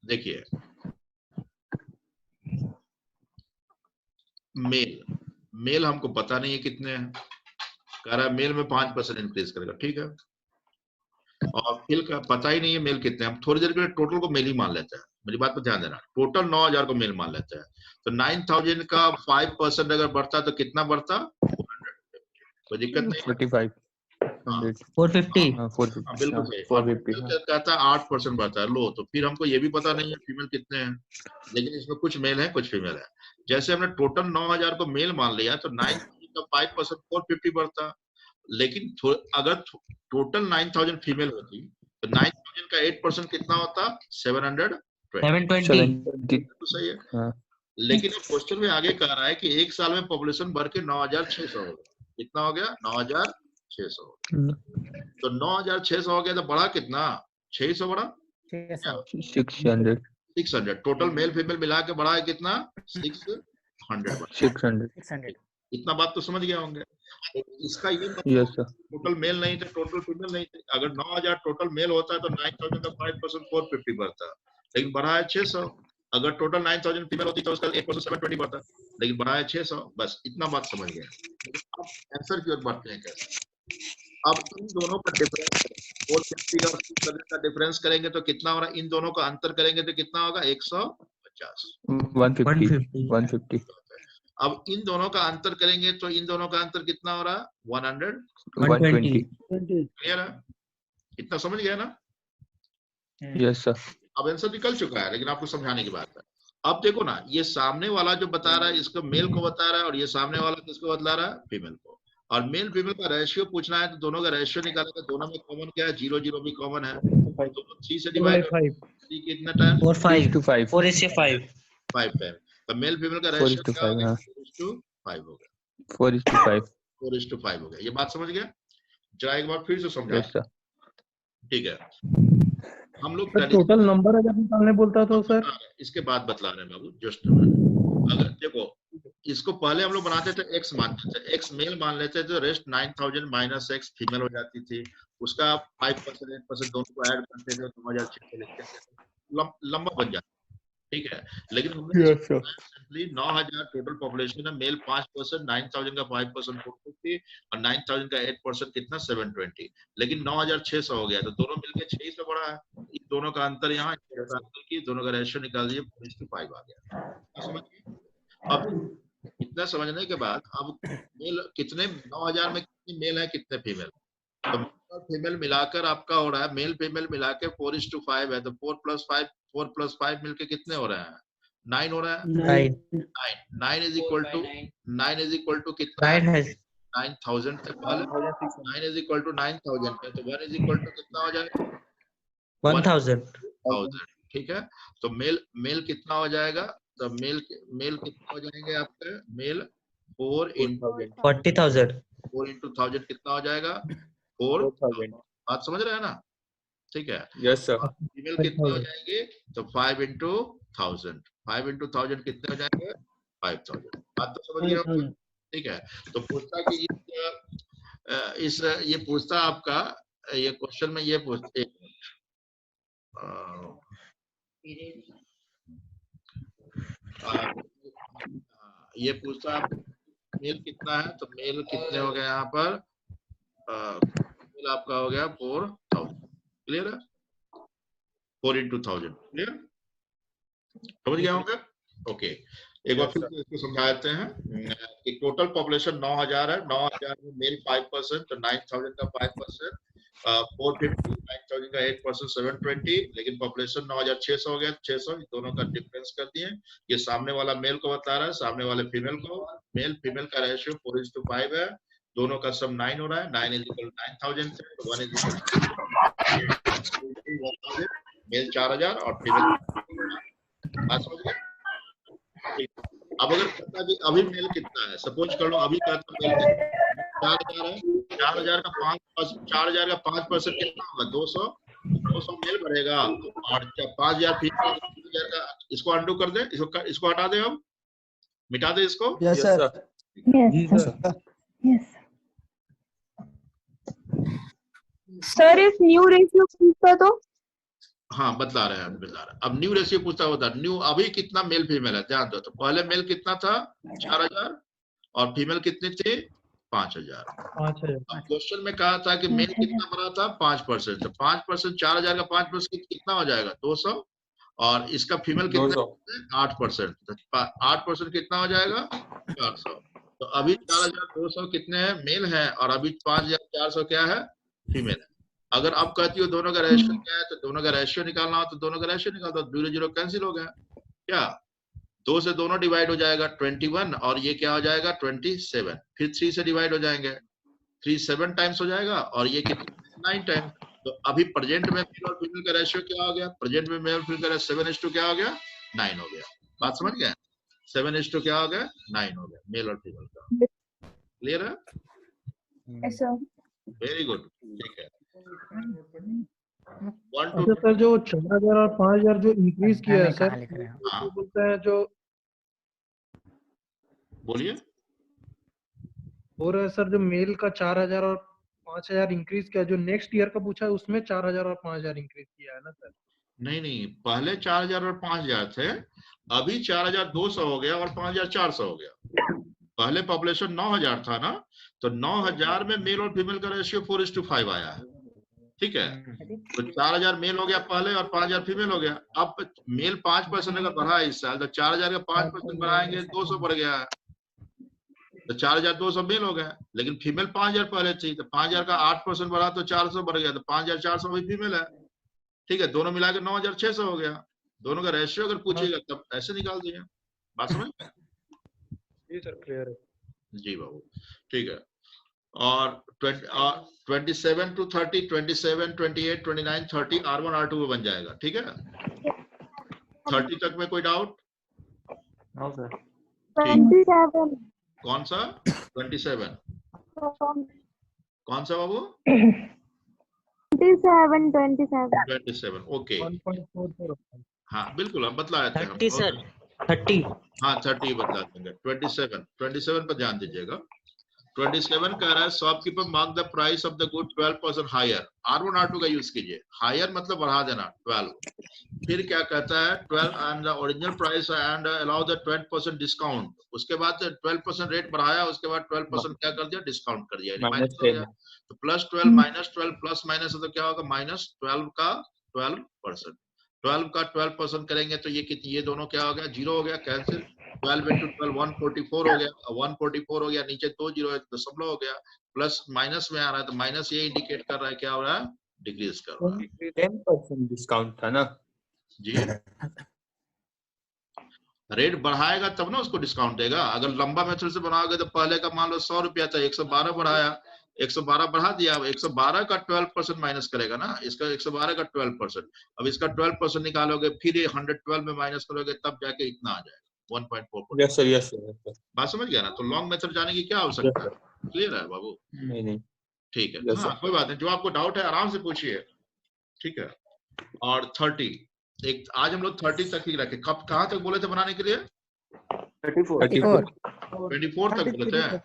देखिए मेल हमको पता नहीं है कितने हैं, कह रहा है मेल में 5% इंक्रीज करेगा, ठीक है। और फिल का पता ही नहीं है मेल कितने, हम थोड़ी देर के लिए टोटल को मेल ही मान लेते हैं, मेरी बात पर ध्यान देना, टोटल 9,000 को मेल मान लेते हैं। तो 9,000 का 5% अगर बढ़ता तो कितना बढ़ता, 400। कोई दिक्कत नहीं है। 45 हाँ 450। हाँ, 450 बिल्कुल सही। 450 मेल कहता है 8% बढ़ता है, लो तो फिर हमको ये भी पता नहीं है फीमेल कितने हैं, लेकिन इसमें कुछ मेल है कुछ फीमेल है। जैसे हमने टोटल 9,000 को मेल मान लिया तो 9,000 का 5% 450 बढ़ता, लेकिन अगर टोटल 9,000 फीमेल होती तो 9,000 का 8% कितना होता, 720। 720। तो सही है। हाँ। लेकिन अब क्वेश्चन में आगे कह रहा है कि एक साल में पॉपुलेशन बढ़ के 9,600 हो गया, कितना हो गया, 9,600 हो गया। तो 9,600 हो गया तो बढ़ा कितना, 600 बढ़ा 600 600, टोटल मेल फीमेल मिला के बढ़ा है कितना, 600 बढ़ा। 600 इतना बात तो समझ गए होंगे। तो इसका ये यस सर। टोटल मेल नहीं थे, टोटल फीमेल नहीं थे। अगर 9,000 टोटल मेल होता है तो 9,000 का 5% 450 बढ़ता, लेकिन बढ़ा है 600। अगर टोटल 9,000 फीमेल होती तो उसका 8% 720 बढ़ता, लेकिन बढ़ा है 600। बस इतना बात समझ गए। अब आंसर की ओर बढ़ते हैं कैसे। अब इन दोनों का डिफरेंस 450 और 600 का डिफरेंस करेंगे तो कितना हो रहा है, इन दोनों का अंतर करेंगे तो कितना होगा, 150। 150 अब इन दोनों का अंतर करेंगे तो इन दोनों का अंतर कितना हो रहा है, 120 क्लियर है, इतना समझ गया ना। Yes sir. अब आंसर निकल चुका है, लेकिन आपको समझाने की बात है। अब देखो ना, ये सामने वाला जो बता रहा है इसको मेल को बता रहा है, और ये सामने वाला किसको बतला रहा है, फीमेल को। और मेल फीमेल का रेशियो पूछना है तो दोनों का रेशियो निकालेंगे, दोनों में कॉमन क्या है, 0 0 भी कॉमन है, तो 3 से डिवाइड कितना टाइम, 4-5 4:5 5 टाइम। तो मेल फीमेल का 4 रेशियो to क्या हो 5 गया, हाँ 4:5 हो गया, 4 to 5 4:5 हो गया। ये बात समझ गया, जरा एक बार फिर से समझा, यस सर। ठीक है। हम लोग टोटल नंबर अगर निकालने बोलता तो सर, इसके बाद बतला रहे हैं बाबू, जस्ट अगर देखो इसको पहले हम लोग बनाते थे एक्स मानते थे, एक्स मेल मान लेते थे, तो रेस्ट 9,000 माइनस एक्स फीमेल हो जाती थी, उसका 5% 8% दोनों को ऐड करते थे, 9,600 लिखते थे, लंबा बन जाता, ठीक है। लेकिन हमने yes sir. Simply 9,000 total population है, मेल 5%, 9,000 का 5% 450 और 9,000 का 8% कितना, 720। लेकिन 9,600 हो गया तो दोनों मिलके 600 बढ़ा है, इन दोनों का अंतर यहाँ की दोनों का रेशियो निकाल दीजिए, 4:5 आ गया। समझ गए। अब इतना समझने के बाद अब मेल कितने, 9,000 में कितनी मेल है कितने फीमेल, तो मेल फीमेल मिलाकर आपका हो रहा है, मेल फीमेल मिला के 4:5 है, तो 4 + 5 मिलके कितने हो रहे हैं, 9 हो रहा है। 9 9 is equal to 9 is equal to कितना है, 9 है 9,000 से पहले 9 इज इक्वल टू 9,000 है, तो 1 इज इक्वल टू कितना हो जाएगा, 1000 ठीक है। तो मेल मेल कितना हो जाएगा, तो मेल कितना हो जाएंगे आपके, मेल 4 into 40,000 4 into 1000 कितना हो जाएगा, 4,000। बात समझ रहे हैं ना, ठीक है। Yes sir. फीमेल कितने हो जाएंगे, तो 5 into 1000, 5 into 1000 कितने हो जाएंगे, 5,000। बात तो समझ गया, ठीक है। तो पूछता कि इस ये पूछता आपका, ये क्वेश्चन में ये पूछते, ये पूछता आप मेल कितना है, तो मेल कितने हो गए यहाँ पर, मेल आपका हो गया 4,000, क्लियर है, 4 into 1000, क्लियर, समझ गया होंगे। ओके, एक बार फिर से इसको समझा देते हैं कि टोटल पॉपुलेशन 9,000 है, 9,000 में मेल 5%, तो 9,000 का 5% 450, 9,000 का 8% 720, लेकिन पॉपुलेशन 9,600 हो गया, 600, इन दोनों का डिफरेंस कर दिए। ये सामने वाला मेल को बता रहा है, सामने वाले फीमेल को, मेल फीमेल का रेशियो 4:5 है, दोनों का सम 9 हो रहा है, 9 इज इक्वल 9,000 से, तो 1 इज इक्वल 1,000, मेल 4,000 और फीमेल, बात समझ गए। अब अगर कहता कि अभी मेल कितना है, सपोज कर लो अभी कहता मेल 4,000 है, 4,000 का 5% कितना होगा, 200 मेल बढ़ेगा, और 5,000 फीमेल, 5,000 का, इसको अंडू कर दे, इसको हटा दे, अब मिटा दे इसको। Yes sir. Sir if new ratio पूछता तो हाँ बतला रहे हैं, बतला रहे हैं। अब न्यू रेशियो पूछता होता है, न्यू अभी कितना मेल फीमेल है, ध्यान दो। तो पहले मेल कितना था 4000 और फीमेल कितनी थी 5000। 5000। क्वेश्चन में कहा था कि मेल कितना बढ़ा था 5%, तो 5% 4000 का 5% कितना हो जाएगा 200, और इसका फीमेल कितना 8%, 8% कितना हो जाएगा 400। तो अभी 4200 कितने हैं मेल है, और अभी 5400 क्या है फीमेल है। अगर आप कहती हो दोनों का रेशियो क्या है, तो दोनों का रेशियो निकालना हो तो दोनों का रेशियो निकाल दो, 0 कैंसिल हो गया क्या, 2 से दोनों डिवाइड हो जाएगा 21, और ये क्या हो जाएगा 27, फिर 3 से डिवाइड हो जाएंगे, 3 7 टाइम्स हो जाएगा, और ये कितना 9 टाइम्स। तो अभी प्रेजेंट में मेल और फीमेल का रेशियो क्या हो गया, प्रेजेंट में मेल और फीमेल का रेशियो 7:2 क्या हो गया 9 हो गया। बात समझ गए, 7:2 क्या हो गया 9 हो गया मेल और फीमेल का। क्लियर है? Yes sir. वेरी गुड, ठीक है। 1 अच्छा to सर, जो 4000 और 5000 जो इंक्रीज किया है सर, हाँ वो बोलते हैं जो बोलिए। हो रहा है सर, जो मेल का 4000 और 5000 इंक्रीज किया, जो नेक्स्ट ईयर का पूछा है उसमें 4000 और 5000 इंक्रीज किया है ना सर? नहीं नहीं, पहले 4000 और 5000 थे, अभी 4200 हो गया और 5400 हो गया। पहले पॉपुलेशन 9000 था ना, तो 9000 में मेल और फीमेल का रेशियो 4:5 आया है, ठीक है। तो 4000 मेल हो गया पहले और 5000 फीमेल हो गया। अब मेल 5% अगर बढ़ा है इस साल, तो 4000 का 5% बढ़ाएंगे 200 बढ़ गया है, तो 4200 मेल हो गया। लेकिन फीमेल 5000 पहले थी, तो 5000 का 8% बढ़ा तो 400 बढ़ गया, तो 5400 भी फीमेल है, ठीक है। दोनों मिलाकर 9600 हो गया। दोनों का रेशियो अगर पूछिएगा तब ऐसे निकाल दिए। बात समझ में? जी सर, क्लियर है। जी बाबू, ठीक है। और 27 to 30, 27, 28, 29, 30 R1 R2 में बन जाएगा, ठीक है। 30 तक में कोई डाउट? No sir. ठीक, कौन सा 27? कौन सा बाबू? 27, ओके। 1.44 हाँ बिल्कुल, हम बतला देते हैं 30 सर, 30। हाँ 30 बतला देंगे। 27 पर ध्यान दीजिएगा। 27 कह रहा है shopkeeper mark the price of the good 12% higher. R1 R2 का यूज कीजिए, हायर मतलब बढ़ा देना 12। फिर क्या कहता है 12 and the original price and allow the 20% discount. उसके बाद 12% रेट बढ़ाया, उसके बाद 12% क्या कर दिया डिस्काउंट कर दिया, यानी माइनस कर दिया। तो +12 -12 प्लस माइनस तो क्या होगा -12 का 12%। 12 का 12% करेंगे तो ये कितनी, ये दोनों क्या हो गया 0 हो गया, कैंसिल। 12 into 12 144 हो गया, 144 हो गया, नीचे 2 0 है तो दशमलव हो गया। प्लस माइनस में आ रहा है तो माइनस ये इंडिकेट कर रहा है क्या हो रहा है डिक्रीज कर रहा है। 10% डिस्काउंट था ना जी, रेट बढ़ाएगा तब ना उसको डिस्काउंट देगा। अगर लंबा मेथड से बनाओगे तो पहले का मान लो 100 रुपया था, 112 बढ़ाया, 112 बढ़ा दिया, 112 का 12% माइनस करेगा ना, इसका 112 का 12%। अब इसका 12% निकालोगे, फिर ये 112 में माइनस करोगे, तब जाके इतना आ जाएगा 1.4। Yes sir, yes sir. बात समझ गया ना? तो लॉन्ग मेथड जाने की क्या आवश्यकता है? क्लियर है बाबू? नहीं नहीं, ठीक है, Yes, हाँ sir. कोई बात नहीं, जो आपको डाउट है आराम से पूछिए, ठीक है। और 30, एक आज हम लोग 30 तक ही रखे। कब कहाँ तक बोले थे बनाने के लिए? 34 24 तक बोले थे।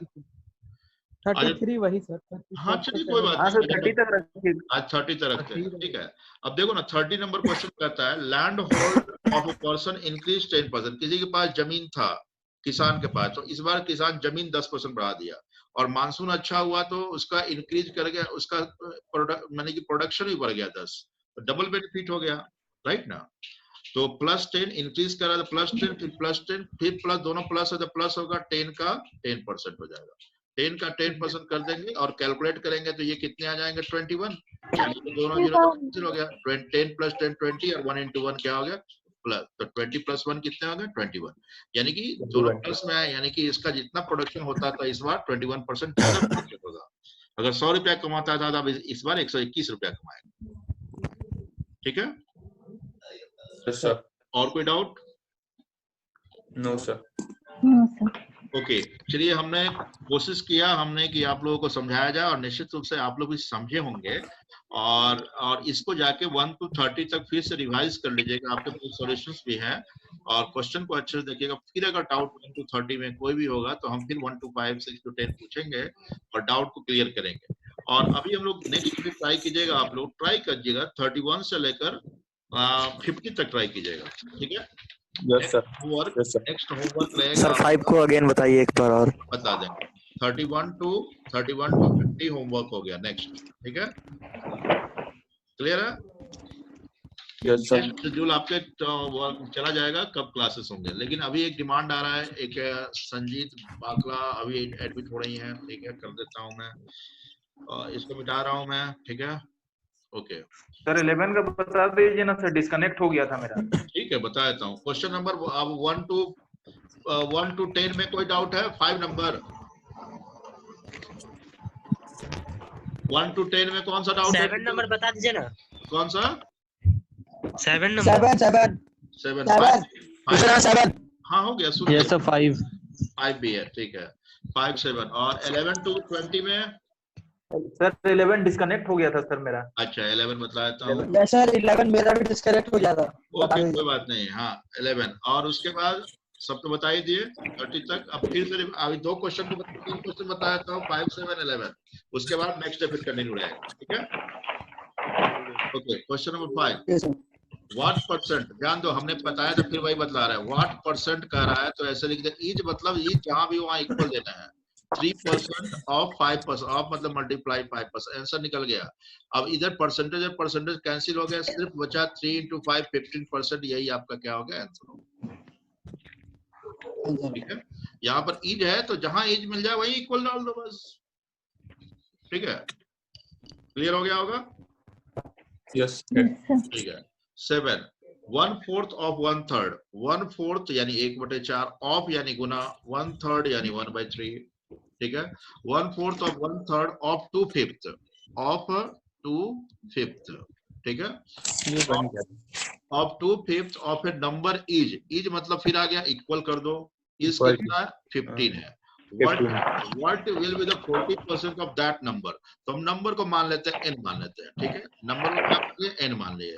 33 वही सर। हाँ चलिए कोई बात नहीं, 30 तक रखते, आज 30 तक रखते हैं, ठीक है। अब देखो ना 30 नंबर क्वेश्चन कहता है land hold of a person increase 10%। किसी के पास जमीन था, किसान के पास, तो इस बार किसान जमीन 10% बढ़ा दिया, और मानसून अच्छा हुआ तो उसका इंक्रीज कर गया, उसका माने कि प्रोडक्शन भी बढ़ गया 10, तो डबल बेनिफिट हो गया, राइट ना। तो +10 इंक्रीज करा तो +10, फिर +10, फिर प्लस, दोनों प्लस है तो प्लस होगा, 10 का 10% हो जाएगा। 10 का 10% कर देंगे और कैलकुलेट करेंगे तो ये कितने आ जाएंगे 21, यानी दोनों जीरो कैंसिल हो गया। 10 + 10 20 और 1 × 1 क्या हो गया प्लस, तो 20 + 1 कितने हो गए 21, यानी कि दोनों प्लस में है, यानी कि इसका जितना प्रोडक्शन होता था इस बार 21% ज्यादा प्रोडक्शन होगा। अगर 100 रुपया कमाता था तो इस बार 121 रुपया कमाएगा, ठीक है। Yes, sir. और कोई डाउट? No, sir. ओके, चलिए हमने कोशिश किया हमने कि आप लोगों को समझाया जाए, और निश्चित रूप से आप लोग भी समझे होंगे। और इसको जाके 1 to 30 तक फिर से रिवाइज कर लीजिएगा, आपके पास सॉल्यूशंस भी हैं, और क्वेश्चन को अच्छे से देखिएगा। फिर अगर डाउट 1 to 30 में कोई भी होगा तो हम फिर 1 to 5, 6 to 10 पूछेंगे और डाउट को क्लियर करेंगे। और अभी हम लोग नेक्स्ट भी ट्राई कीजिएगा, आप लोग ट्राई करिएगा 31 से लेकर 50 तक ट्राई कीजिएगा, ठीक है। Yes, sir. Homework, Yes, sir. Next homework रहेगा सर 5 को अगेन बताइए एक बार और। बता देंगे। 31 टू 50 होमवर्क हो गया नेक्स्ट, ठीक है, क्लियर है। Yes, sir. शेड्यूल आपके चला जाएगा कब क्लासेस होंगे, लेकिन अभी एक डिमांड आ रहा है, एक संजीत बाकला अभी एडमिट हो रही हैं, ठीक है, कर देता हूं मैं, इसको मिटा रहा हूं मैं, ठीक है, ओके। सर 11 का बता दीजिए ना सर, डिस्कनेक्ट हो गया था मेरा। ठीक है, बता देता हूँ। क्वेश्चन नंबर अब 1 to 10 में कोई डाउट है? 5 नंबर 1 to 10 में कौन सा डाउट है? 7 नंबर बता दीजिए ना। कौन सा? 7 नंबर। 7 हाँ हो गया, सुन। Yes, sir, 5. 5 भी है, ठीक है, 5 7 और 11 to 20 में सर 11 डिस्कनेक्ट हो गया था सर मेरा। अच्छा 11 बता देता हूँ। यस सर 11 मेरा भी डिस्कनेक्ट हो गया था। ओके कोई बात नहीं, हाँ 11 और उसके बाद सब तो बता ही दिए 30 तक। अब फिर से अभी 2 क्वेश्चन को 3 क्वेश्चन बता देता हूँ, 5 7 11, उसके बाद नेक्स्ट डे फिर कंटिन्यू रहेगा, ठीक है। Okay question number 5, what percent, ध्यान दो, हमने बताया था फिर वही बतला रहा है, व्हाट परसेंट कह रहा है तो ऐसे लिख दे, ईच मतलब ईच जहां भी वहां इक्वल देना है। 3% ऑफ 5%, ऑफ मतलब मल्टीप्लाई 5%, आंसर निकल गया। अब इधर परसेंटेज और परसेंटेज कैंसिल हो गया, सिर्फ बचा 3 into 5 15%, यही आपका क्या हो गया आंसर होगा, ठीक है। यहाँ पर ईज है तो जहां ईज मिल जाए वही इक्वल डाल दो बस, ठीक है, क्लियर हो गया होगा। Yes. ठीक है। 7 1/4 ऑफ 1/3, 1/4 यानी 1/4, ऑफ यानी गुना, 1/3 यानी 1/3, ठीक है। 1/4 ऑफ 1/3 ऑफ 2/5, ऑफ 2/5, ठीक है। ये बन गया। Of 2/5 of A number is, is मतलब फिर आ गया इक्वल कर दो, इज Equal. कितना है 15 है। 15. What will be the 40% of that number? तो हम नंबर को मान लेते हैं n मान लेते हैं, ठीक है, नंबर को क्या मान लिए n मान लिए,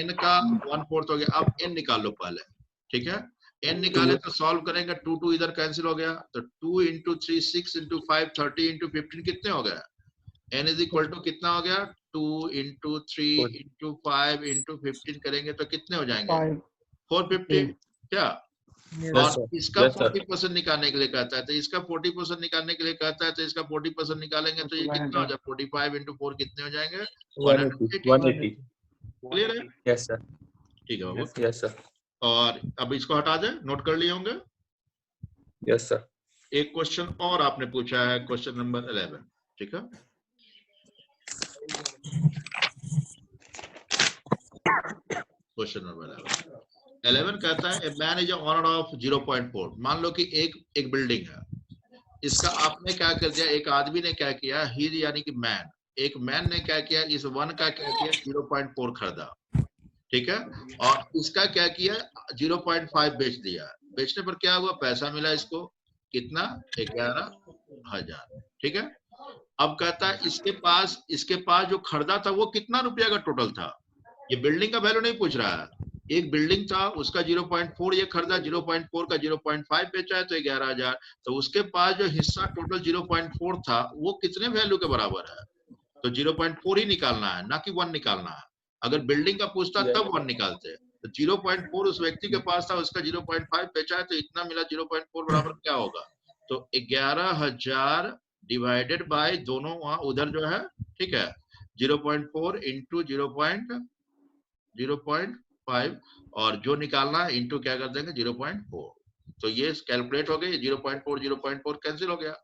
n का 1/4 हो गया। अब n निकाल लो पहले, ठीक है, n निकाले तो सॉल्व करेंगे, 2 2 इधर कैंसिल हो गया, तो 2 into 3 6 into 5 30 into 15 कितने हो गया, n इज इक्वल टू कितना हो गया, 2 into 3 into 5 into 15 करेंगे तो कितने हो जाएंगे, 450, क्या। और इसका 40% निकालने के लिए कहता है, तो इसका 40% निकालने के लिए कहता है, तो इसका 40% निकालेंगे तो ये कितना हो जाए, 45 into 4 कितने हो जाएंगे, 180. क्लियर है। Yes, sir. ठीक है बाबू। Yes, sir. और अब इसको हटा दे, नोट कर लिए होंगे। Yes, sir. एक क्वेश्चन और आपने पूछा है, क्वेश्चन नंबर 11, ठीक है। क्वेश्चन नंबर 11 कहता है, a man is owner of 0.4। मान लो कि एक बिल्डिंग है, इसका आपने क्या कर दिया, एक आदमी ने क्या किया, ही यानी कि मैन, एक मैन ने क्या किया, इस 1 का क्या किया 0.4 खरीदा, ठीक है, और इसका क्या किया 0.5 बेच दिया। बेचने पर क्या हुआ, पैसा मिला इसको कितना, 11,000, ठीक है। अब कहता है इसके पास जो खरीदा था वो कितना रुपया का टोटल था, ये बिल्डिंग का वैल्यू नहीं पूछ रहा है, एक बिल्डिंग था उसका 0.4 ये खरीदा, 0.4 का 0.5 बेचा है तो 11,000, तो उसके पास जो हिस्सा टोटल 0.4 था वो कितने वैल्यू के बराबर है, तो 0.4 ही निकालना है, ना कि 1 निकालना है। अगर बिल्डिंग का पूछता तब 1 निकालते, तो 0.4 उस व्यक्ति के पास था, उसका 0.5 बेचा है तो इतना मिला, 0.4 बराबर क्या होगा, तो 11,000 डिवाइडेड बाय दोनों वहां उधर जो है, ठीक है, 0.4 इंटू 0.5 और जो निकालना है इंटू क्या कर देंगे 0.4, तो ये कैलकुलेट हो गई, 0.4 कैंसिल हो गया,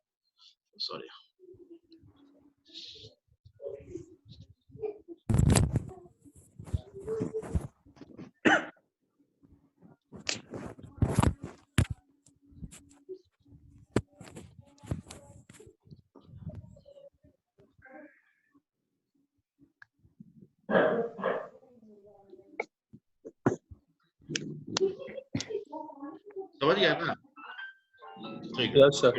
सॉरी। समझ गया ना, ठीक है। Yes, sir.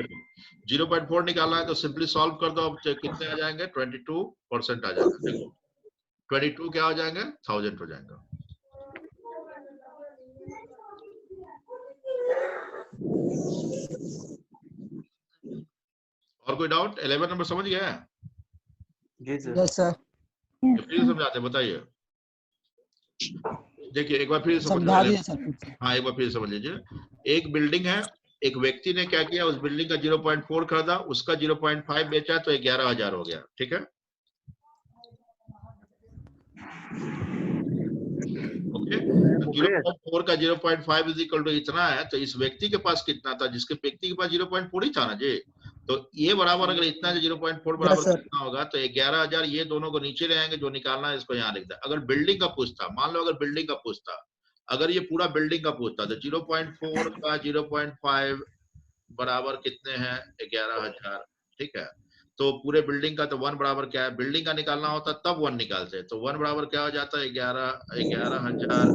0.4 निकालना है तो सिंपली सॉल्व कर दो, अब कितने आ जाएंगे, 22% आ जाएगा, देखो 22 क्या हो जाएंगे, 1000 हो जाएगा। और कोई डाउट, 11 नंबर समझ गया है? जी सर। Yes sir. फिर समझाते, बताइए। देखिए एक बार फिर समझा दिया सर। हाँ एक बार फिर समझ लीजिए। एक बिल्डिंग है, एक व्यक्ति ने क्या किया, उस बिल्डिंग का 0.4 खरीदा, उसका 0.5 बेचा तो 11,000 हो गया, ठीक है। ओके, 0.4 का 0.5 इज इक्वल टू इतना है, तो इस व्यक्ति के पास कितना था, जिसके व्यक्ति के पास 0.4 ही था ना जी, तो ये बराबर अगर इतना 0.4 बराबर कितना होगा, तो 11,000 ये दोनों को नीचे ले आएंगे, जो निकालना है इसको यहाँ लिख दे। अगर बिल्डिंग का पूछता, मान लो अगर बिल्डिंग का पूछता, अगर ये पूरा बिल्डिंग का पूछता, तो 0.4 का 0.5 बराबर कितने हैं, 11,000, ठीक है। तो पूरे बिल्डिंग का तो 1 बराबर क्या है, बिल्डिंग का निकालना होता तब 1 निकालते, तो 1 बराबर क्या हो जाता है, 11,000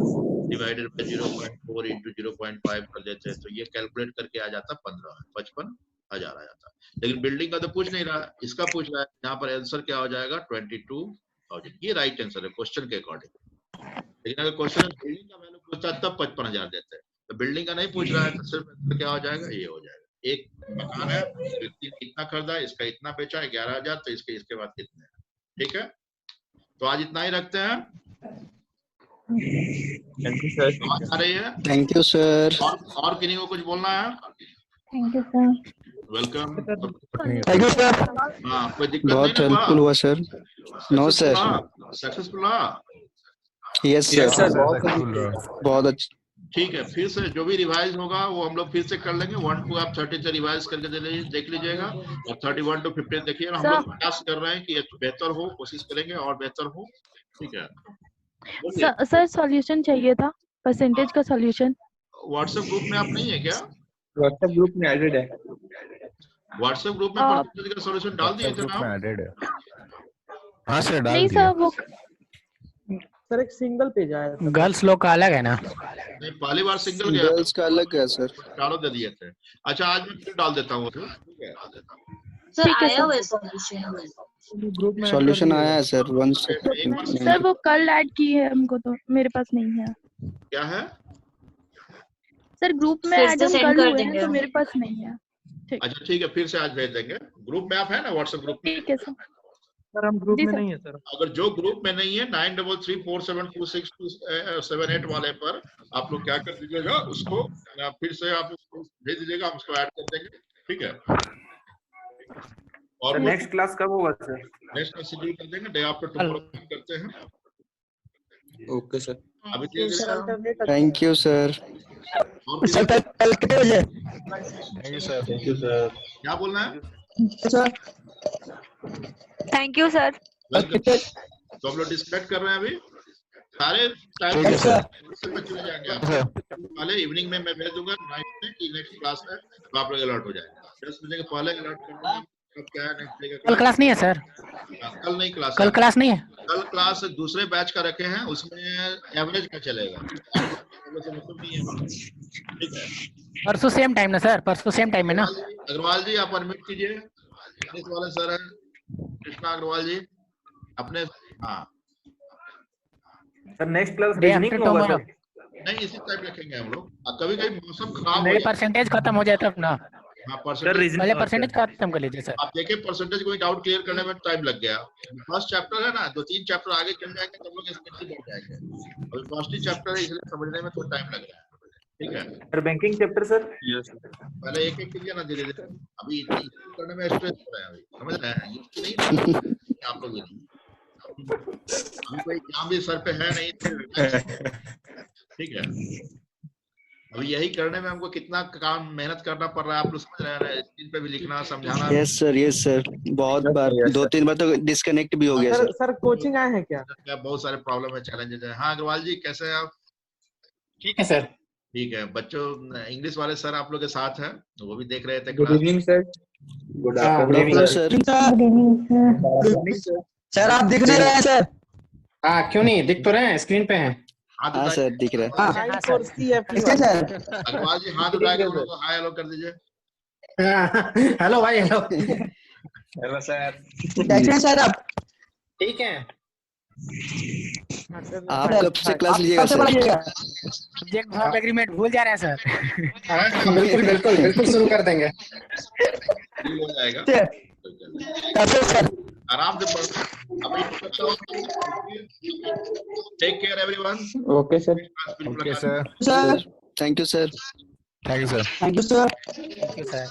डिवाइडेड बाय 0.4 इंटू 0.5 कर देते, तो ये कैलकुलेट करके आ जाता 55,000 आ जाता। लेकिन बिल्डिंग का तो पूछ नहीं रहा, इसका पूछ रहा है, यहाँ पर आंसर क्या हो जाएगा, 22,000। ये राइट आंसर है क्वेश्चन के अकॉर्डिंग। लेकिन अगर क्वेश्चन बिल्डिंग का वैल्यू पूछता है तब 55,000 देते हैं, तो बिल्डिंग का नहीं पूछ रहा है, तो सिर्फ आंसर क्या हो जाएगा, ये हो जाएगा। एक मकान है, व्यक्ति ने इतना खरीदा, इसका इतना बेचा, 11,000, तो इसके बाद कितने, ठीक है। तो आज इतना ही रखते हैं। Thank you sir. आ रही है, थैंक यू सर। और किन्हीं को कुछ बोलना है, thank you sir. Welcome. Thank you sir. हाँ कोई दिक्कत बहुत नहीं हेल्पफुल हुआ सर। No sir. सक्सेसफुल रहा। Yes sir. बहुत अच्छा। ठीक है, फिर से जो भी रिवाइज होगा वो हम लोग फिर से कर लेंगे। 1 to आप 30 से रिवाइज करके देख लीजिएगा, और 31 to 50 देखिए। हम लोग प्रयास कर रहे हैं कि ये बेहतर हो, कोशिश करेंगे और बेहतर हो, ठीक है। सर सॉल्यूशन चाहिए था, परसेंटेज का सॉल्यूशन। व्हाट्सएप ग्रुप में आप नहीं है क्या? व्हाट्सएप ग्रुप में एडेड है। व्हाट्सएप ग्रुप में परसेंटेज का सॉल्यूशन डाल दिए थे ना? हाँ सर डाल नहीं दिया। सर वो सर एक सिंगल पेज आया था। गर्ल्स लोग का अलग है ना। नहीं, पहली बार सिंगल गया, गर्ल्स का अलग है सर। चारों दे दिए थे। अच्छा आज मैं फिर डाल देता हूँ, ठीक है। सर आया हुआ सॉल्यूशन। ग्रुप में सॉल्यूशन आया है सर। वन सर वो कल ऐड की है हमको, तो मेरे पास नहीं है। क्या है सर ग्रुप में ऐड हम कल हुए हैं, तो मेरे पास नहीं है। अच्छा ठीक है, फिर से आज भेज देंगे। ग्रुप में आप है ना, व्हाट्सएप ग्रुप में? ठीक है सर। सर हम ग्रुप जी में सर। नहीं है सर। अगर जो ग्रुप में नहीं है 9334726278 वाले पर आप लोग क्या कर दीजिएगा, उसको फिर से आप उसको भेज दीजिएगा, हम उसको ऐड कर देंगे, ठीक है। और नेक्स्ट क्लास कब होगा सर? नेक्स्ट का शेड्यूल कर देंगे, डे आफ्टर टुमारो करते हैं। Okay sir. अभी थैंक यू सर। और सर कल कितने बजे? Thank you sir. Thank you sir. क्या बोलना है? Sir thank you sir. तो हम लोग डिस्कनेक्ट कर रहे हैं अभी सारे टाइम चले जाएंगे। पहले इवनिंग में मैं भेज दूंगा नाइट में कि नेक्स्ट क्लास है, तो आप लोग अलर्ट हो जाएंगे। 10 बजे के पहले अलर्ट कर देंगे। अब क्या है, नेक्स्ट डे का कल क्लास नहीं है सर। कल नहीं क्लास, कल क्लास नहीं है। कल क्लास दूसरे बैच का रखे हैं, उसमें एवरेज का चलेगा, ठीक है। परसों सेम टाइम ना सर, परसों सेम टाइम है ना। अग्रवाल जी आप अनम्यूट कीजिए, इंग्लिश वाले सर हैं कृष्णा अग्रवाल जी अपने। हाँ sir next class day reasoning after में होगा टुमारो। सर? नहीं, इसी टाइप रखेंगे हम लोग। कभी कभी मौसम खराब हो मेरे जाए। परसेंटेज खत्म हो जाए तब ना। हाँ सर परसेंटेज, पहले रीजनिंग परसेंटेज खत्म कर लीजिए सर। आप देखिए परसेंटेज कोई डाउट क्लियर करने में टाइम लग गया। फर्स्ट चैप्टर है ना, 2-3 चैप्टर आगे चल जाएंगे तो हम लोग स्पीड बढ़ जाएंगे। अभी फर्स्ट ही चैप्टर है, इसलिए समझने में थोड़ा टाइम लग रहा है, ठीक है। Sir banking chapter sir? Yes sir. पहले एक एक कीजिए ना, धीरे धीरे। अभी करने में स्ट्रेस हो रहा है, अभी समझ रहे हैं, ये नहीं आप लोग भी नहीं, अभी कोई काम भी सर पे है नहीं, ठीक है। अभी यही करने में हमको कितना काम मेहनत करना पड़ रहा है, आप लोग समझ रहे हैं ना, स्क्रीन पे भी लिखना समझाना। Yes sir. बहुत बार 2-3 बार तो डिस्कनेक्ट भी हो गया सर। सर कोचिंग आए हैं क्या? बहुत सारे प्रॉब्लम है, चैलेंजेस है। हाँ अग्रवाल जी कैसे हैं आप? ठीक है सर। ठीक है। बच्चों इंग्लिश वाले सर आप लोग के साथ हैं, वो भी देख रहे थे good class. Evening sir. Good good afternoon sir. Good evening sir. Sir आप दिख नहीं रहे हैं सर। हाँ क्यों नहीं, दिख तो रहे हैं स्क्रीन पे हैं। हाथ हाँ उठाइए। सर दिख रहा है। हाँ सर। सर अग्रवाल जी हाथ उठा के लोगों को हाय हेलो कर दीजिए। हेलो भाई हेलो। Hello sir. कैसे हैं सर आप? ठीक है। आप कब से क्लास लीजिएगा सर? सब्जेक्ट वर्ब एग्रीमेंट भूल जा रहे हैं सर। बिल्कुल शुरू कर देंगे। हो जाएगा। कैसे सर? आराम से पढ़ना। अभी take care everyone. Okay sir. Okay sir. Thank you sir. Thank you sir. Thank you sir.